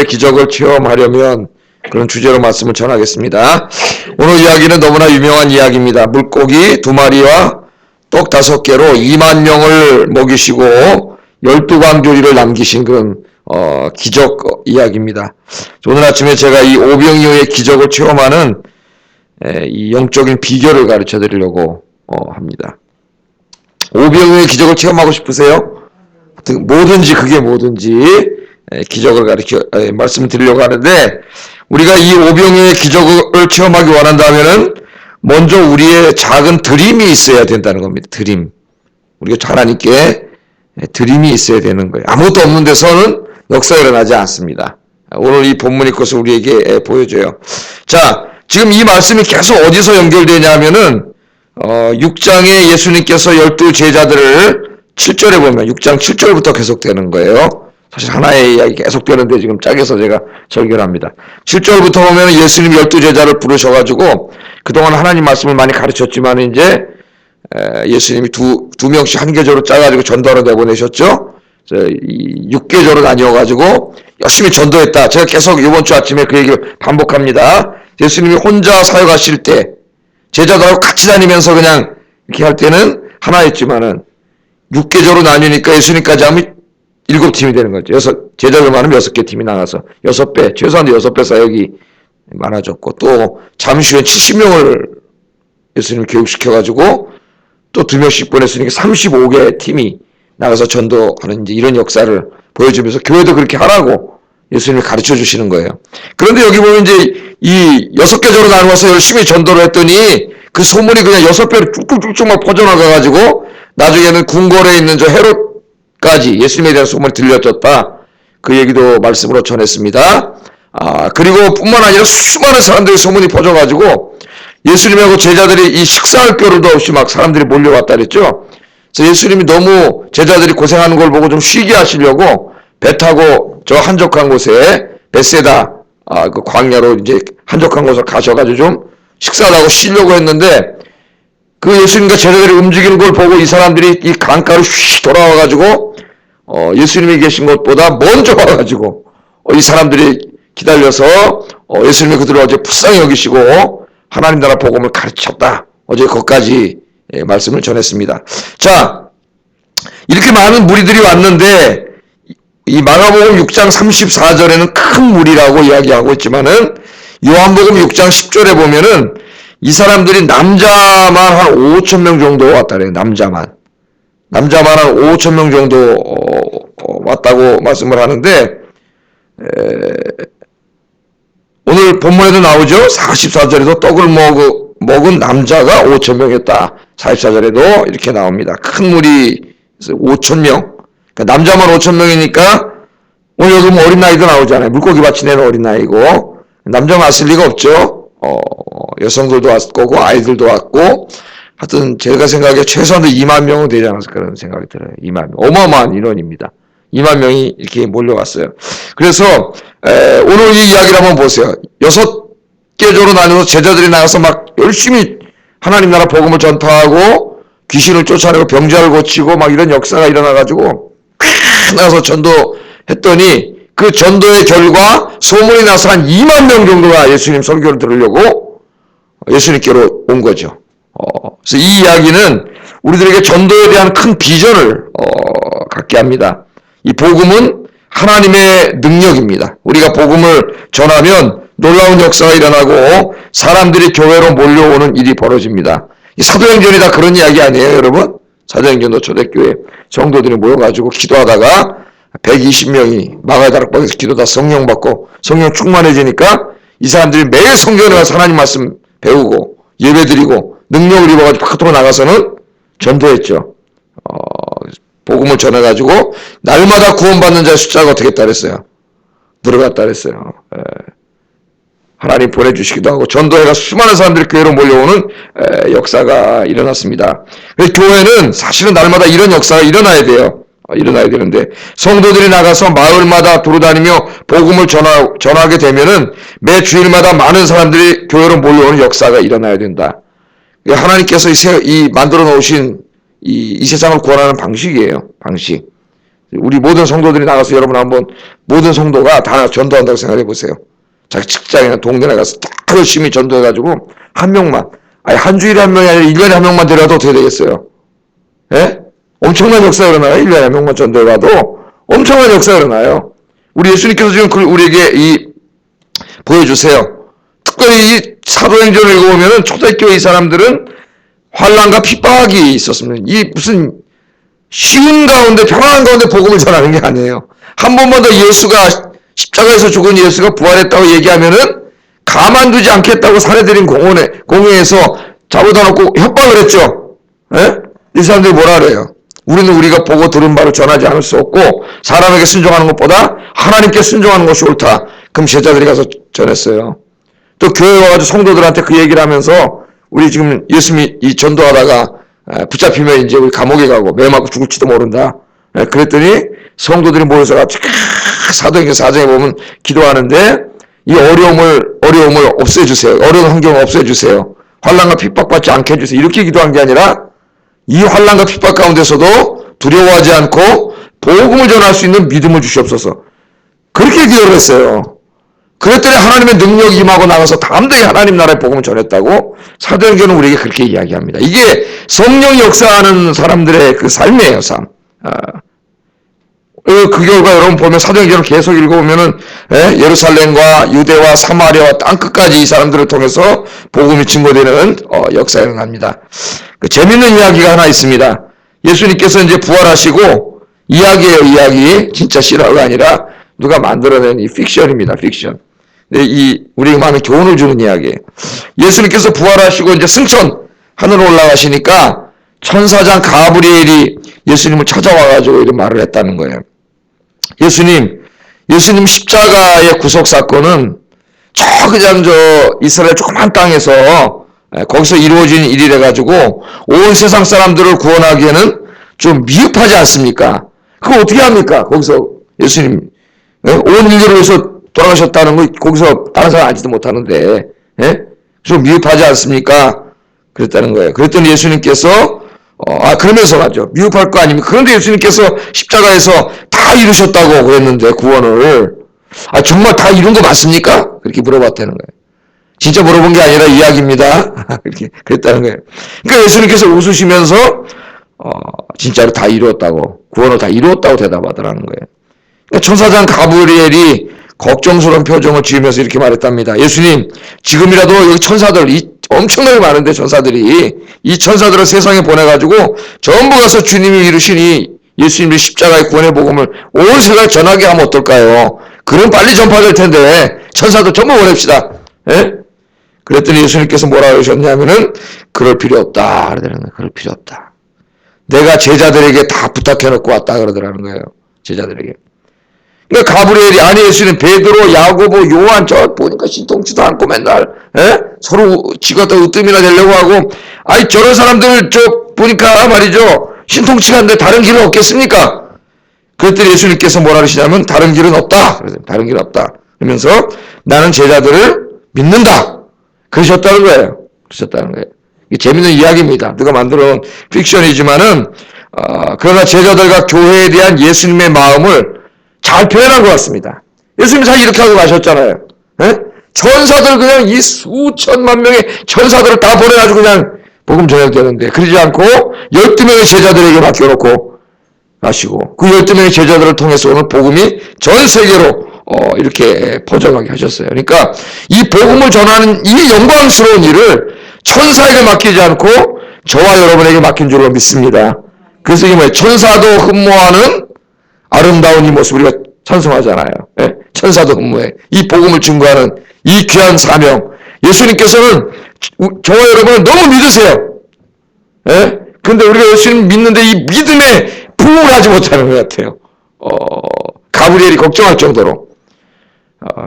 기적을 체험하려면 그런 주제로 말씀을 전하겠습니다. 오늘 이야기는 너무나 유명한 이야기입니다. 물고기 2마리와 떡 5개로 2만 명을 먹이시고 12광조리를 남기신 그런 기적 이야기입니다. 오늘 아침에 제가 이 오병이어의 기적을 체험하는 이 영적인 비결을 가르쳐 드리려고 합니다. 오병이어의 기적을 체험하고 싶으세요? 뭐든지 그게 뭐든지 기적을 말씀을 드리려고 하는데, 우리가 이 오병이어의 기적을 체험하기 원한다면은 먼저 우리의 작은 드림이 있어야 된다는 겁니다. 드림. 우리가 하나님께 드림이 있어야 되는 거예요. 아무것도 없는 데서는 역사가 일어나지 않습니다. 오늘 이 본문이 그것을 우리에게 보여줘요. 자, 지금 이 말씀이 계속 어디서 연결되냐면은 6장에 예수님께서 12제자들을 7절에 보면 6장 7절부터 계속되는 거예요. 사실 하나의 이야기 계속되는데 지금 짝에서 제가 설교를 합니다. 7절부터 보면 예수님이 12제자를 부르셔가지고 그동안 하나님 말씀을 많이 가르쳤지만 이제 예수님이 두 명씩 한 계조로 짜가지고 전도하러 내보내셨죠. 6계조로 나뉘어가지고 열심히 전도했다. 제가 계속 이번 주 아침에 그 얘기를 반복합니다. 예수님이 혼자 사역하실 때 제자들하고 같이 다니면서 그냥 이렇게 할 때는 하나였지만은 6계조로 나뉘니까 예수님까지 하면 7팀이 되는 거죠. 제자들 많으면 6개 팀이 나가서 6배, 최소한 6배 사역이 많아졌고, 또 잠시 후에 70명을 예수님 교육시켜가지고 또 2명씩 보냈으니까 35개 팀이 나가서 전도하는 이제 이런 역사를 보여주면서 교회도 그렇게 하라고 예수님이 가르쳐 주시는 거예요. 그런데 여기 보면 이제 이 6계조로 나누어서 열심히 전도를 했더니 그 소문이 그냥 6배로 쭉쭉쭉쭉 막 퍼져나가가지고 나중에는 궁궐에 있는 저 헤롯까지 예수님에 대한 소문이 들려졌다. 그 얘기도 말씀으로 전했습니다. 그리고 뿐만 아니라 수많은 사람들이 소문이 퍼져가지고 예수님하고 제자들이 이 식사할 겨를도 없이 막 사람들이 몰려왔다 그랬죠. 그래서 예수님이 너무 제자들이 고생하는 걸 보고 좀 쉬게 하시려고 배 타고 저 한적한 곳에 베세다 그 광야로 이제 한적한 곳에 가셔가지고 좀 식사를 하고 쉬려고 했는데, 그 예수님과 제자들이 움직이는 걸 보고 이 사람들이 이 강가로 휙 돌아와가지고 예수님이 계신 곳보다 먼저 와가지고 이 사람들이 기다려서 예수님이 그들을 어제 불쌍히 여기시고 하나님 나라 복음을 가르쳤다. 어제 거기까지 말씀을 전했습니다. 자, 이렇게 많은 무리들이 왔는데 이 마가복음 6장 34절에는 큰 무리라고 이야기하고 있지만은 요한복음 6장 10절에 보면은 이 사람들이 남자만 한 5천 명 정도 왔다 그래요. 남자만 한 5천 명 정도 왔다고 말씀을 하는데, 오늘 본문에도 나오죠. 44절에도 떡을 먹은 남자가 5천 명이었다. 44절에도 이렇게 나옵니다. 큰 무리 5천 명. 그러니까 남자만 5천 명이니까 오늘 여기 뭐 어린 나이도 나오잖아요. 물고기 밭이 내는 어린 나이고, 남자만 왔을 리가 없죠. 여성들도 왔을 거고 아이들도 왔고, 하여튼 제가 생각에 최소한도 2만 명은 되지 않았을까 그런 생각이 들어요. 2만 명. 어마어마한 인원입니다. 2만 명이 이렇게 몰려왔어요. 그래서 오늘 이 이야기를 한번 보세요. 6계조로 나눠서 제자들이 나가서 막 열심히 하나님 나라 복음을 전파하고 귀신을 쫓아내고 병자를 고치고 막 이런 역사가 일어나가지고 나가서 전도했더니 그 전도의 결과 소문이 나서 한 2만 명 정도가 예수님 설교를 들으려고 예수님께로 온 거죠. 그래서 이 이야기는 우리들에게 전도에 대한 큰 비전을 갖게 합니다. 이 복음은 하나님의 능력입니다. 우리가 복음을 전하면 놀라운 역사가 일어나고 사람들이 교회로 몰려오는 일이 벌어집니다. 이 사도행전이 다 그런 이야기 아니에요, 여러분? 사도행전도 초대교회 성도들이 모여가지고 기도하다가 120명이 마가다락방에서 기도다 성령 받고 성령 충만해지니까 이 사람들이 매일 성전에 가서 하나님 말씀 배우고 예배드리고 능력을 입어가지고 바깥으로 나가서는 전도했죠. 복음을 전해가지고 날마다 구원받는 자의 숫자가 어떻게 했다 그랬어요? 늘어갔다 그랬어요. 하나님 보내주시기도 하고 전도회가 수많은 사람들이 교회로 몰려오는 역사가 일어났습니다. 그래서 교회는 사실은 날마다 이런 역사가 일어나야 돼요. 일어나야 되는데 성도들이 나가서 마을마다 돌아다니며 복음을 전하게 되면은 매 주일마다 많은 사람들이 교회로 몰려오는 역사가 일어나야 된다. 하나님께서 이 만들어 놓으신 이 세상을 구원하는 방식이에요. 방식. 우리 모든 성도들이 나가서 여러분 한번 모든 성도가 다 전도한다고 생각해 보세요. 자기 직장이나 동네에 가서 다 열심히 전도해가지고 한 명만, 아니 한 주일에 한 명이 아니라 1년에 한 명만 데려와도 어떻게 되겠어요? 예? 엄청난 역사가 일어나요. 1년에 한 명만 전도해가도 엄청난 역사가 일어나요. 우리 예수님께서 지금 우리에게 보여주세요. 특별히 이 사도행전을 읽어보면은 초대교회 이 사람들은 환난과 핍박이 있었습니다. 이 무슨 쉬운 가운데 평안한 가운데 복음을 전하는 게 아니에요. 한 번만 더 예수가 십자가에서 죽은 예수가 부활했다고 얘기하면은 가만두지 않겠다고 사내들인 공회에서 잡아다 놓고 협박을 했죠. 예? 이 사람들이 뭐라 그래요? 우리는 우리가 보고 들은 바를 전하지 않을 수 없고 사람에게 순종하는 것보다 하나님께 순종하는 것이 옳다. 그럼 제자들이 가서 전했어요. 또 교회 와가지고 성도들한테 그 얘기를 하면서 우리 지금 예수님이 이 전도하다가 붙잡히면 이제 우리 감옥에 가고 매 맞고 죽을지도 모른다. 그랬더니 성도들이 모여서 같이 사도행전 4장에 보면 기도하는데 이 어려움을 없애주세요. 어려운 환경을 없애주세요. 환난과 핍박받지 않게 해주세요. 이렇게 기도한 게 아니라 이 환난과 핍박 가운데서도 두려워하지 않고 복음을 전할 수 있는 믿음을 주시옵소서. 그렇게 기도를 했어요. 그랬더니 하나님의 능력이 임하고 나가서 담대히 하나님 나라의 복음을 전했다고 사도행전은 우리에게 그렇게 이야기합니다. 이게 성령이 역사하는 사람들의 그 삶이에요, 삶. 그 결과 여러분 보면 사도행전을 계속 읽어보면은 예루살렘과 유대와 사마리아와 땅끝까지 이 사람들을 통해서 복음이 증거되는 역사가 일어납니다. 그 재밌는 이야기가 하나 있습니다. 예수님께서 이제 부활하시고 이야기예요, 이야기. 진짜 실화가 아니라 누가 만들어낸 이 픽션입니다, 픽션. 우리에게 많은 교훈을 주는 이야기예요. 예수님께서 부활하시고 이제 승천 하늘로 올라가시니까 천사장 가브리엘이 예수님을 찾아와가지고 이런 말을 했다는 거예요. 예수님 십자가의 구속 사건은 그냥 이스라엘 조그만 땅에서 거기서 이루어진 일이래 가지고 온 세상 사람들을 구원하기에는 좀 미흡하지 않습니까? 그거 어떻게 합니까? 거기서 예수님 온 인류를 위해서 돌아가셨다는 거 거기서 다른 사람 알지도 못하는데 좀 미흡하지 않습니까? 그랬다는 거예요. 그랬더니 예수님께서 그러면서 맞죠. 미흡할 거 아닙니까? 그런데 예수님께서 십자가에서 다 이루셨다고 그랬는데 구원을 정말 다 이룬 거 맞습니까? 그렇게 물어봤다는 거예요. 진짜 물어본 게 아니라 이야기입니다. 그렇게 그랬다는 거예요. 그러니까 예수님께서 웃으시면서 진짜로 다 이루었다고 구원을 다 이루었다고 대답하더라는 거예요. 그러니까 천사장 가브리엘이 걱정스러운 표정을 지으면서 이렇게 말했답니다. 예수님, 지금이라도 여기 천사들, 엄청나게 많은데 천사들이 이 천사들을 세상에 보내가지고 전부 가서 주님이 이루시니 예수님의 십자가의 구원의 복음을 온 세상에 전하게 하면 어떨까요? 그럼 빨리 전파될 텐데 천사들 전부 보냅시다. 그랬더니 예수님께서 뭐라고 그러셨냐면은 그럴 필요 없다 그러더라는 거예요. 그럴 필요 없다. 내가 제자들에게 다 부탁해놓고 왔다 그러더라는 거예요. 제자들에게. 그러니까 가브리엘이 아니 예수님 베드로 야고보 요한 저 보니까 신통치도 않고 맨날 서로 지가 더 으뜸이나 되려고 하고 저런 사람들 보니까 말이죠 신통치가 않는데 다른 길은 없겠습니까? 그랬더니 예수님께서 뭐라 그러시냐면 다른 길은 없다. 다른 길은 없다. 그러면서 나는 제자들을 믿는다. 그러셨다는 거예요. 이게 재밌는 이야기입니다. 누가 만들어놓은 픽션이지만은 그러나 제자들과 교회에 대한 예수님의 마음을 잘 표현한 것 같습니다. 예수님 사실 이렇게 하고 가셨잖아요. 천사들 그냥 이 수천만 명의 천사들을 다 보내가지고 그냥 복음 전해도 되는데 그러지 않고 12명의 제자들에게 맡겨놓고 가시고 그 12명의 제자들을 통해서 오늘 복음이 전 세계로 이렇게 퍼져가게 하셨어요. 그러니까 이 복음을 전하는 이 영광스러운 일을 천사에게 맡기지 않고 저와 여러분에게 맡긴 줄로 믿습니다. 그래서 이게 뭐예요? 천사도 흠모하는 아름다운 이 모습 우리가 찬송하잖아요. 천사도 흠모해. 이 복음을 증거하는 이 귀한 사명. 예수님께서는 저와 여러분을 너무 믿으세요. 그런데 우리가 예수님 믿는데 이 믿음에 부응을 하지 못하는 것 같아요. 가브리엘이 걱정할 정도로.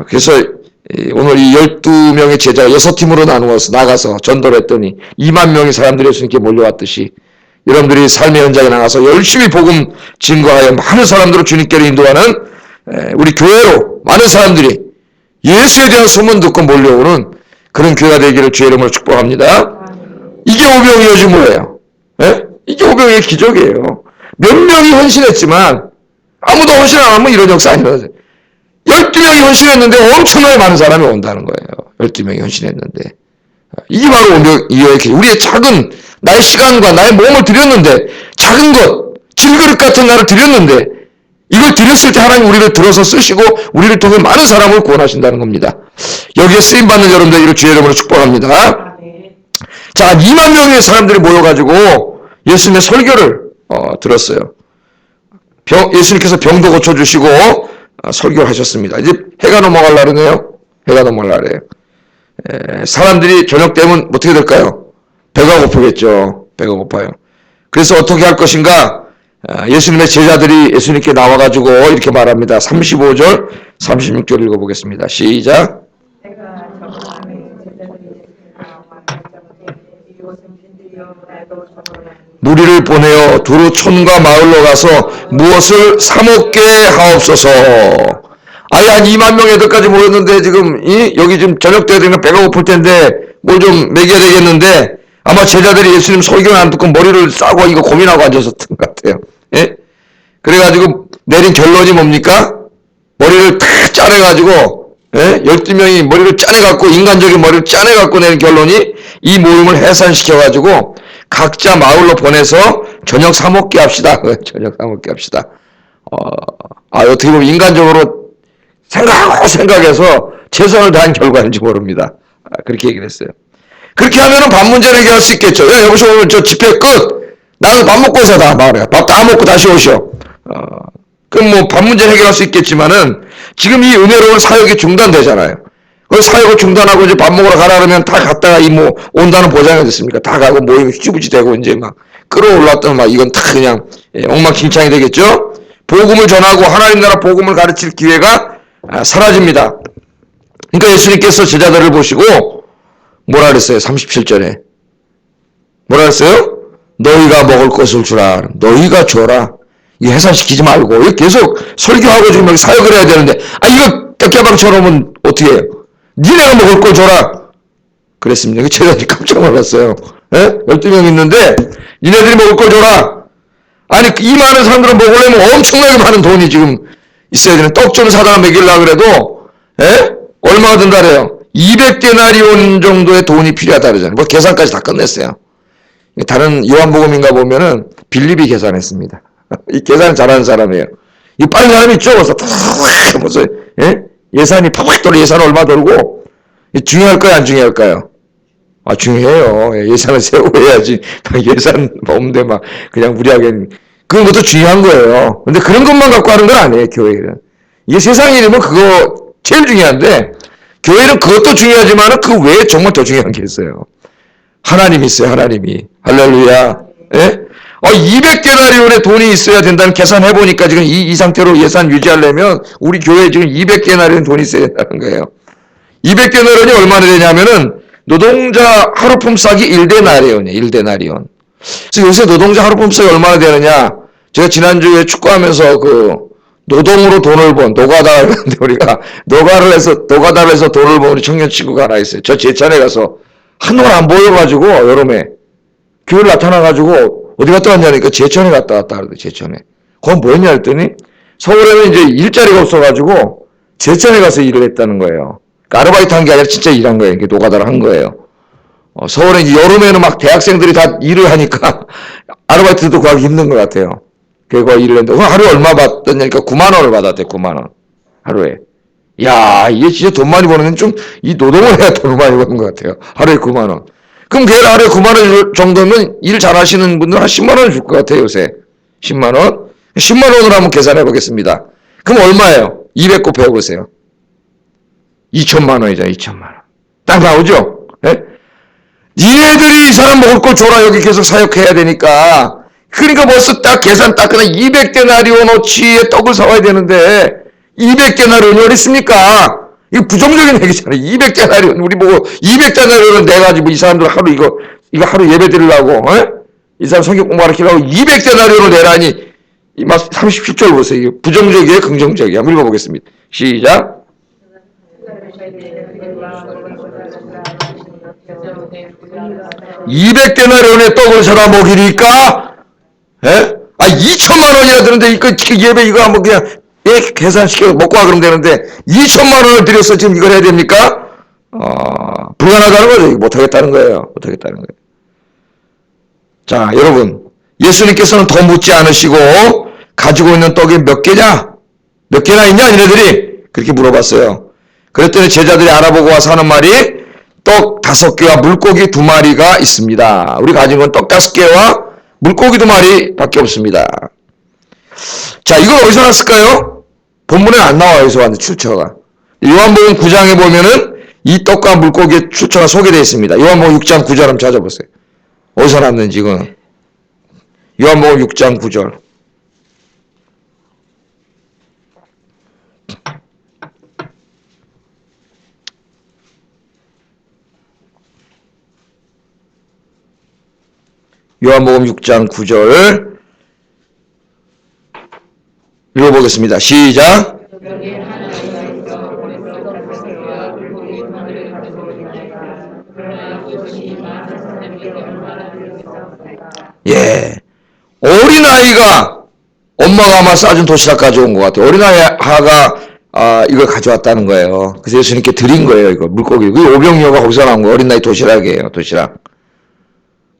그래서 오늘 이 12명의 제자가 6팀으로 나누어서 나가서 전도를 했더니 2만 명의 사람들이 예수님께 몰려왔듯이 여러분들이 삶의 현장에 나가서 열심히 복음 증거하여 많은 사람들을 주님께로 인도하는 우리 교회로 많은 사람들이 예수에 대한 소문 듣고 몰려오는 그런 교회가 되기를 주의 이름으로 축복합니다. 이게 오병이어지 뭐예요? 이게 오병이의 기적이에요. 몇 명이 헌신했지만 아무도 헌신 안 하면 이런 역사 안 일어나죠. 12명이 헌신했는데 엄청나게 많은 사람이 온다는 거예요. 12명이 헌신했는데. 이게 바로 우리의 작은 나의 시간과 나의 몸을 드렸는데, 작은 것, 질그릇 같은 나를 드렸는데, 이걸 드렸을 때 하나님 우리를 들어서 쓰시고 우리를 통해 많은 사람을 구원하신다는 겁니다. 여기에 쓰임받는 여러분들 주의 이름으로 축복합니다. 자, 2만 명의 사람들이 모여가지고 예수님의 설교를 들었어요. 예수님께서 병도 고쳐주시고 설교를 하셨습니다. 이제 해가 넘어가려네요. 해가 넘어가려래요. 사람들이 저녁 되면 어떻게 될까요? 배가 고프겠죠. 배가 고파요. 그래서 어떻게 할 것인가? 예수님의 제자들이 예수님께 나와가지고 이렇게 말합니다. 35절, 36절 읽어보겠습니다. 시작. 무리를 보내어 두루 촌과 마을로 가서 무엇을 사먹게 하옵소서. 아예 한 2만 명 애들까지 모였는데 지금 여기 지금 저녁 때야 되니까 배가 고플 텐데 뭘 좀 먹여야 되겠는데 아마 제자들이 예수님 설교를 안 듣고 머리를 싸고 이거 고민하고 앉았었던 것 같아요. 예? 그래가지고 내린 결론이 뭡니까? 머리를 탁 짜내가지고 12명이 머리를 짜내갖고 인간적인 머리를 짜내갖고 내린 결론이 이 모임을 해산시켜가지고 각자 마을로 보내서 저녁 사 먹게 합시다. 저녁 사 먹게 합시다. 어떻게 보면 인간적으로 생각해서 최선을 다한 결과인지 모릅니다. 그렇게 얘기를 했어요. 그렇게 하면은 밥 문제를 해결할 수 있겠죠. 여보세요, 오늘 저 집회 끝. 나는 밥 먹고 오자. 다 말해. 밥 다 먹고 다시 오셔. 그럼 뭐 밥 문제 해결할 수 있겠지만은 지금 이 은혜로운 사역이 중단되잖아요. 그 사역을 중단하고 이제 밥 먹으러 가라 그러면 다 갔다가 온다는 보장이 됐습니까? 다 가고 모임이 휘지부지 되고 이제 막 끌어올랐던 막 이건 다 그냥 엉망진창이 되겠죠? 복음을 전하고 하나님 나라 복음을 가르칠 기회가 사라집니다. 그러니까 예수님께서 제자들을 보시고 뭐라 그랬어요? 37절에. 뭐라 그랬어요? 너희가 먹을 것을 주라. 너희가 줘라. 이거 해산시키지 말고. 이거 계속 설교하고 지금 여기 사역을 해야 되는데, 이거 떼깨방처럼은 어떻게 해요? 니네가 먹을 걸 줘라. 그랬습니다. 제자들이 깜짝 놀랐어요. 12명 있는데, 니네들이 먹을 걸 줘라. 아니, 이 많은 사람들은 먹으려면 엄청나게 많은 돈이 지금 있어야 되는. 떡 좀 사다가 먹이려고 그래도, 얼마가 든다래요? 200데나리온 정도의 돈이 필요하다 그러잖아요. 뭐 계산까지 다 끝냈어요. 다른 요한복음인가 보면은 빌립이 계산했습니다. 이 계산 잘하는 사람이에요. 이 빠른 사람이 있죠? 벌써 예산이 팍팍 돌고 예산 얼마 돌고 중요할까요? 안 중요할까요? 중요해요. 예산을 세우고 해야지. 예산 없는데 막 그냥 무리하게 그런 것도 중요한 거예요. 근데 그런 것만 갖고 하는 건 아니에요. 교회는. 이게 세상 일이면 그거 제일 중요한데 교회는 그것도 중요하지만 그 외에 정말 더 중요한 게 있어요. 하나님이 있어요. 하나님이. 할렐루야. 200데나리온의 돈이 있어야 된다는 계산해보니까 지금 이 상태로 예산 유지하려면 우리 교회에 지금 200데나리온 돈이 있어야 된다는 거예요. 200데나리온이 얼마나 되냐면은 노동자 하루품 싸기 1데나리온이에요. 1데나리온. 그래서 요새 노동자 하루품 싸기 얼마나 되느냐. 제가 지난주에 축구하면서 노동으로 돈을 번 노가다를 했는데 우리가 노가다를 해서 돈을 번 우리 청년 친구가 하나 있어요. 저 제천에 가서 한동안 안 보여가지고 여름에 교회 나타나가지고 어디 갔다 왔냐니까 제천에 갔다 왔다 그러더니 제천에. 그건 뭐였냐 했더니 서울에는 이제 일자리가 없어가지고 제천에 가서 일을 했다는 거예요. 그러니까 아르바이트 한 게 아니라 진짜 일한 거예요. 이게 노가다를 한 거예요. 서울에 이제 여름에는 막 대학생들이 다 일을 하니까 아르바이트도 구하기 힘든 것 같아요. 그거 일을 했는데 하루에 얼마 받았냐니까 9만 원을 받았대. 9만 원 하루에. 야, 이게 진짜 돈 많이 버는 좀 이 노동을 해야 돈을 많이 버는 것 같아요. 하루에 9만 원. 그럼 걔를 하루에 9만 원 정도면 일 잘하시는 분들 한 10만 원을 줄 것 같아요. 요새 10만 원. 10만 원으로 한번 계산해 보겠습니다. 그럼 얼마예요? 200 곱해보세요. 2천만 원이잖아요. 2천만 원. 딱 나오죠? 니네들이 이 사람 먹을 거 줘라. 여기 계속 사역해야 되니까. 그러니까 벌써 딱 계산 딱 그냥 200데나리온어치의 떡을 사와야 되는데 200데나리온이 어디 있습니까? 이거 부정적인 얘기잖아요. 200데나리온 우리 보고 200데나리온을 내가지고 이 사람들 하루 이거 하루 예배 드리려고 이 사람 성경 공부하려고 200데나리온을 내라니 이 37절 보세요. 이게 부정적이에요, 긍정적이에요. 한번 읽어보겠습니다. 시작. $200데나리온의 떡을 사다 먹이니까 200 2천만 원이나 드는데 이거 예배 이거 한번 그냥 계산시켜서 먹고 와 그러면 되는데 2천만 원을 들여서 지금 이걸 해야 됩니까? 불가능하다는 거죠. 못하겠다는 거예요. 못하겠다는 거예요. 자, 여러분, 예수님께서는 더 묻지 않으시고 가지고 있는 떡이 몇 개냐? 몇 개나 있냐? 얘네들이 그렇게 물어봤어요. 그랬더니 제자들이 알아보고 와서 하는 말이 떡 5개와 물고기 2마리가 있습니다. 우리 가진 건 떡 5개와 물고기 2마리 밖에 없습니다. 자, 이건 어디서 났을까요? 본문에 안 나와요. 어디서 왔는데 출처가. 요한복음 9장에 보면은 이 떡과 물고기의 출처가 소개되어 있습니다. 요한복음 6장 9절 한번 찾아보세요. 어디서 났는지 이건. 요한복음 6장 9절. 요한복음 6장 9절 읽어보겠습니다. 시작. 예, 어린아이가 엄마가 아마 싸준 도시락 가져온 것 같아요. 어린아이가 이걸 가져왔다는 거예요. 그래서 예수님께 드린 거예요. 이거 물고기. 그 오병이어가 거기서 나온 거 어린아이 도시락이에요. 도시락.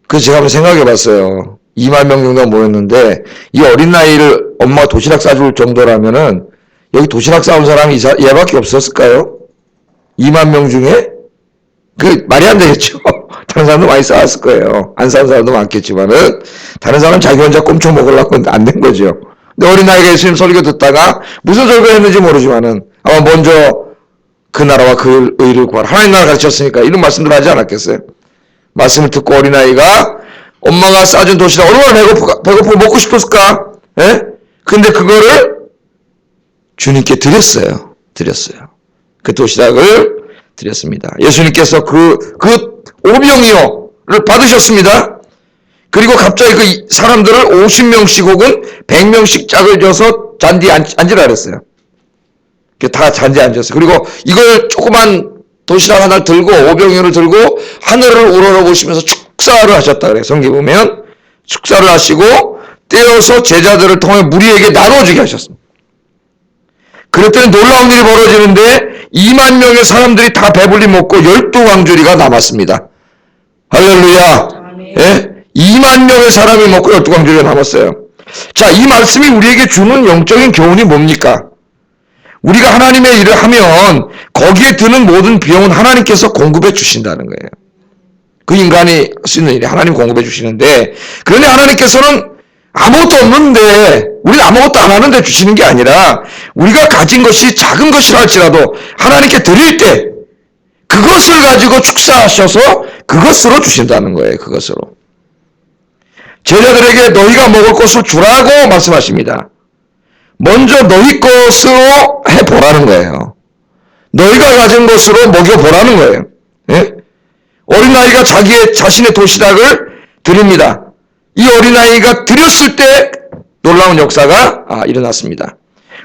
그래서 제가 한번 생각해 봤어요. 2만 명 정도가 모였는데 이 어린아이를 엄마가 도시락 싸줄 정도라면은 여기 도시락 싸온 사람이 얘밖에 없었을까요? 2만 명 중에? 그 말이 안 되겠죠. 다른 사람도 많이 싸웠을 거예요. 안 싸운 사람도 많겠지만은 다른 사람은 자기 혼자 꼼쳐 먹으려고 안 된 거죠. 근데 어린아이가 예수님 설교 듣다가 무슨 설교했는지 모르지만은 아마 먼저 그 나라와 그 의를 구하라. 하나님 나라 가르쳤으니까 이런 말씀들 하지 않았겠어요? 말씀을 듣고 어린아이가 엄마가 싸준 도시락 얼마나 배고프고 먹고 싶었을까? 예? 근데 그거를 주님께 드렸어요. 그 도시락을 드렸습니다. 예수님께서 그 오병이어를 받으셨습니다. 그리고 갑자기 그 사람들을 50명씩 혹은 100명씩 짝을 져서 잔디에 앉으라 그랬어요. 다 잔디에 앉았어요. 그리고 이걸 조그만 도시락 하나를 들고 오병이어를 들고 하늘을 우러러보시면서 축사를 하셨다 그래요. 성경 보면 축사를 하시고 떼어서 제자들을 통해 무리에게 나눠주게 하셨습니다. 그랬더니 놀라운 일이 벌어지는데 2만 명의 사람들이 다 배불리 먹고 12광주리가 남았습니다. 할렐루야. 예? 2만 명의 사람이 먹고 12광주리가 남았어요. 자, 이 말씀이 우리에게 주는 영적인 교훈이 뭡니까? 우리가 하나님의 일을 하면 거기에 드는 모든 비용은 하나님께서 공급해 주신다는 거예요. 그 인간이 할 수 있는 일이 하나님 공급해 주시는데, 그런데 하나님께서는 아무것도 없는데, 우리는 아무것도 안 하는데 주시는 게 아니라 우리가 가진 것이 작은 것이라 할지라도 하나님께 드릴 때 그것을 가지고 축사하셔서 그것으로 주신다는 거예요. 그것으로. 제자들에게 너희가 먹을 것을 주라고 말씀하십니다. 먼저 너희 것으로 해보라는 거예요. 너희가 가진 것으로 먹여보라는 거예요. 예? 어린아이가 자신의 도시락을 드립니다. 이 어린아이가 드렸을 때 놀라운 역사가 일어났습니다.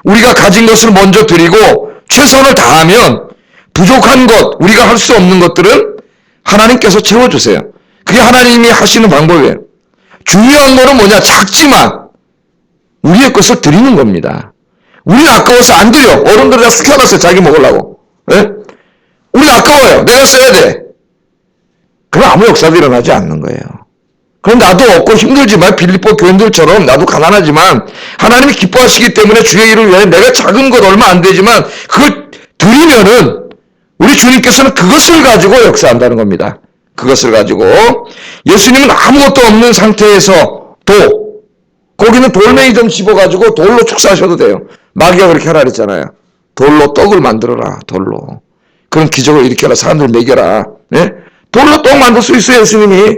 우리가 가진 것을 먼저 드리고 최선을 다하면 부족한 것, 우리가 할 수 없는 것들은 하나님께서 채워주세요. 그게 하나님이 하시는 방법이에요. 중요한 거는 뭐냐? 작지만 우리의 것을 드리는 겁니다. 우리는 아까워서 안 드려. 어른들 다 시켜놨어요. 자기 먹으려고. 예? 우리는 아까워요. 내가 써야 돼. 그럼 아무 역사도 일어나지 않는 거예요. 그럼 나도 없고 힘들지만 빌립보 교인들처럼 나도 가난하지만 하나님이 기뻐하시기 때문에 주의 일을 위해 내가 작은 것 얼마 안 되지만 그걸 드리면은 우리 주님께서는 그것을 가지고 역사한다는 겁니다. 그것을 가지고 예수님은 아무것도 없는 상태에서 거기는 돌멩이 좀 집어가지고 돌로 축사하셔도 돼요. 마귀가 그렇게 하라 그랬잖아요. 돌로 떡을 만들어라. 돌로. 그런 기적을 일으켜라. 사람들 먹여라. 네? 돌로 떡 만들 수 있어요. 예수님이.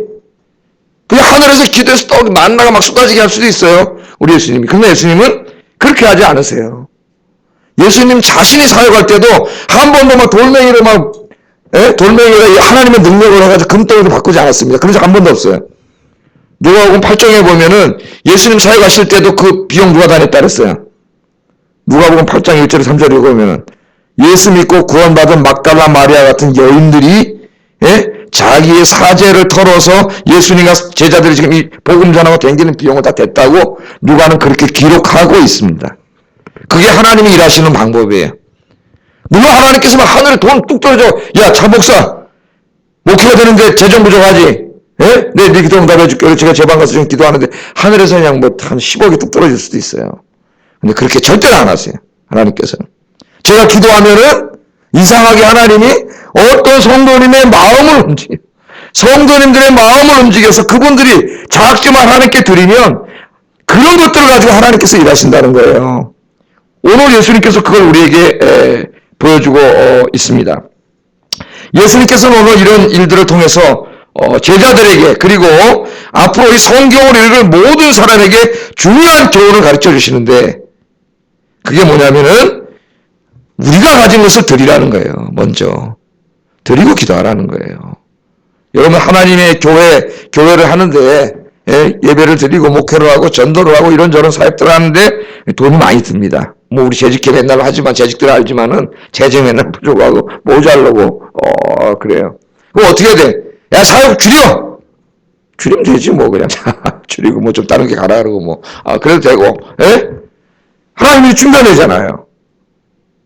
그냥 하늘에서 기도해서 떡 만나가 막 쏟아지게 할 수도 있어요. 우리 예수님이. 근데 예수님은 그렇게 하지 않으세요. 예수님 자신이 사역할 때도 한 번도 막 돌멩이를 돌멩이가 하나님의 능력을 해가지고 금덩이로 바꾸지 않았습니다. 그런 적 한 번도 없어요. 누가복음 8장에 보면은 예수님 사역하실 때도 그 비용 누가 다 냈다 그랬어요. 누가복음 8장 1절 3절 읽으면은 예수 믿고 구원받은 막달라 마리아 같은 여인들이 자기의 사죄를 털어서 예수님과 제자들이 지금 이 복음 전하고 댕기는 비용은 다 됐다고 누가는 그렇게 기록하고 있습니다. 그게 하나님이 일하시는 방법이에요. 물론 하나님께서 막 하늘에 돈 뚝 떨어져, 야, 차 목사, 목회가 되는데 재정 부족하지? 예? 네 기도 응답해줄게. 제가 제 방 가서 좀 기도하는데 하늘에서 그냥 뭐 한 10억이 뚝 떨어질 수도 있어요. 근데 그렇게 절대로 안 하세요. 하나님께서는. 제가 기도하면은 이상하게 하나님이 어떤 성도님의 마음을 움직여요. 성도님들의 마음을 움직여서 그분들이 자학지만 하나님께 드리면 그런 것들을 가지고 하나님께서 일하신다는 거예요. 오늘 예수님께서 그걸 우리에게 보여주고 있습니다. 예수님께서는 오늘 이런 일들을 통해서 제자들에게 그리고 앞으로 이 성경을 읽을 모든 사람에게 중요한 교훈을 가르쳐 주시는데 그게 뭐냐면은 우리가 가진 것을 드리라는 거예요. 먼저 드리고 기도하라는 거예요. 여러분 하나님의 교회를 하는데 예배를 드리고 목회를 하고 전도를 하고 이런저런 사역들을 하는데 돈이 많이 듭니다. 뭐 우리 재직회 맨날 하지만 재직들 알지만은 재직 맨날 부족하고 모자르고 그래요. 그럼 어떻게 돼? 야 사역 줄여. 줄이면 되지 뭐 그냥 줄이고 뭐 좀 다른 게 가라 그러고 뭐 그래도 되고. 예? 하나님이 준비내잖아요.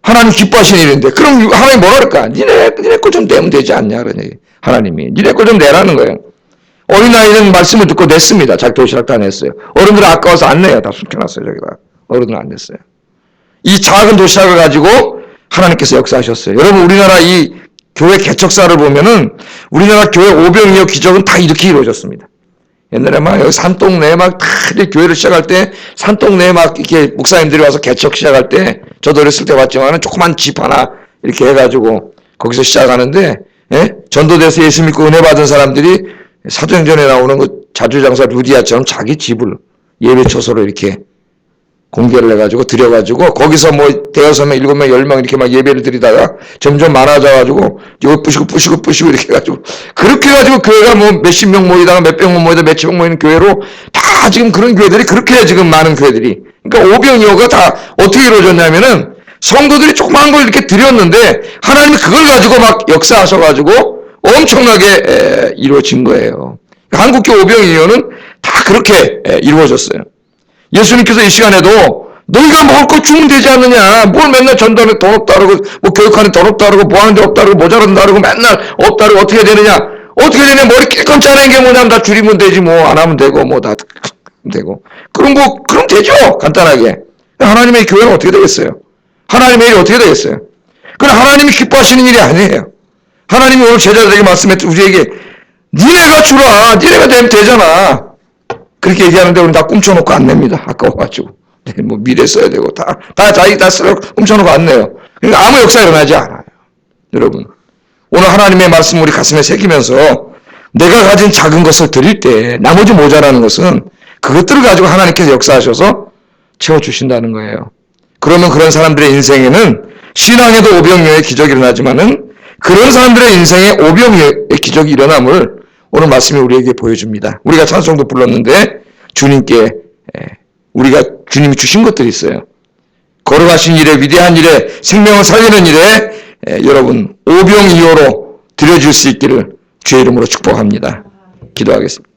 하나님 기뻐하시는 일인데 그럼 하나님 뭐라 그럴까? 니네 거 좀 내면 되지 않냐 그런 얘기. 하나님이 니네 거 좀 내라는 거예요. 어린아이는 말씀을 듣고 냈습니다. 자기 도시락 다 냈어요. 어른들은 아까워서 안 내요. 다 숨겨놨어요. 저기다. 어른들은 안 냈어요. 이 작은 도시락을 가지고 하나님께서 역사하셨어요. 여러분 우리나라 이 교회 개척사를 보면은 우리나라 교회 오병이어 기적은 다 이렇게 이루어졌습니다. 옛날에 막 여기 산동네에 막 다 교회를 시작할 때 산동네에 막 이렇게 목사님들이 와서 개척 시작할 때 저도 어렸을 때 봤지만은 조그만 집 하나 이렇게 해가지고 거기서 시작하는데 전도돼서 예수 믿고 은혜 받은 사람들이 사도행전에 나오는 그 자주장사 루디아처럼 자기 집을 예배처소로 이렇게 공개를 해가지고 드려가지고 거기서 뭐 대여섯 명, 7명, 10명 이렇게 막 예배를 드리다가 점점 많아져가지고 여기 부시고 이렇게 해가지고 그렇게 해가지고 교회가 뭐 몇십 명 모이다가 몇백 명 모이다가 몇십 명 모이는 교회로 다 지금 그런 교회들이 그렇게 지금 많은 교회들이 그러니까 오병이어가 다 어떻게 이루어졌냐면은 성도들이 조그만 걸 이렇게 드렸는데 하나님이 그걸 가지고 막 역사하셔가지고 엄청나게 이루어진 거예요. 한국교 오병이어는 다 그렇게 이루어졌어요. 예수님께서 이 시간에도 너희가 먹을 거 주면 되지 않느냐. 뭘 맨날 전도하는 돈 없다 그러고 뭐 교육하는 돈 없다 그러고 뭐 하는 데 없다 그러고 모자란다 그러고 맨날 없다 그러고 어떻게 되느냐. 어떻게 되냐. 머리 끼건 짜낸 게 뭐냐면 다 줄이면 되지 뭐 안 하면 되고 뭐 다 되고. 그럼 되죠. 간단하게. 하나님의 교회는 어떻게 되겠어요? 하나님의 일이 어떻게 되겠어요? 그건 하나님이 기뻐하시는 일이 아니에요. 하나님이 오늘 제자들에게 말씀했듯 우리에게 니네가 주라. 니네가 되면 되잖아. 그렇게 얘기하는데 우리는 다 꿈쳐놓고 안 냅니다. 아까워가지고. 뭐 미래 써야 되고 다 자기 다 쓰려고 꿈쳐놓고 안 내요. 그러니까 아무 역사 일어나지 않아요. 여러분. 오늘 하나님의 말씀 우리 가슴에 새기면서 내가 가진 작은 것을 드릴 때 나머지 모자라는 것은 그것들을 가지고 하나님께서 역사하셔서 채워주신다는 거예요. 그러면 그런 사람들의 인생에는 신앙에도 오병이어의 기적이 일어나지만은 그런 사람들의 인생에 오병이어의 기적이 일어남을 오늘 말씀이 우리에게 보여줍니다. 우리가 찬송도 불렀는데 주님께 우리가 주님이 주신 것들이 있어요. 걸어가신 일에 위대한 일에 생명을 살리는 일에 여러분 오병이어로 드려줄 수 있기를 주의 이름으로 축복합니다. 기도하겠습니다.